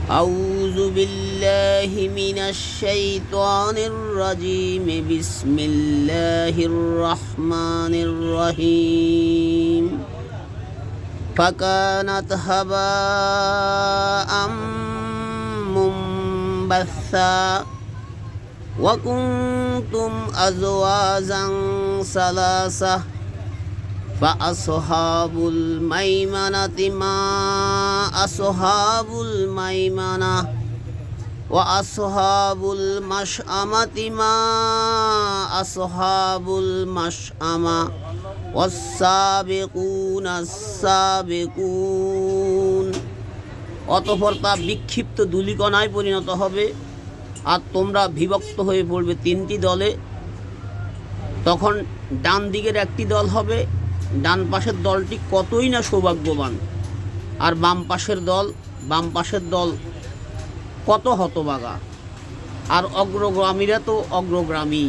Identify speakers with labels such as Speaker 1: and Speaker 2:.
Speaker 1: أعوذ بالله من الشيطان الرجيم بسم الله الرحمن الرحيم فكانت هباء منبثا وكنتم أزواجا ثلاثة فأصحاب الميمنة ما أصحاب الميمنة وأصحاب المشأمة ما أصحاب المشأمة والسابقون السابقون। অতঃপর তা বিক্ষিপ্ত ধূলিকণায় পরিণত হবে আর তোমরা বিভক্ত হয়ে পড়বে তিনটি দলে। তখন ডান দিকের একটি দল হবে, ডান পাশের দলটি কতই না সৌভাগ্যবান, আর বাম পাশের দল কত হতভাগা, আর অগ্রগামীরা তো অগ্রগামী।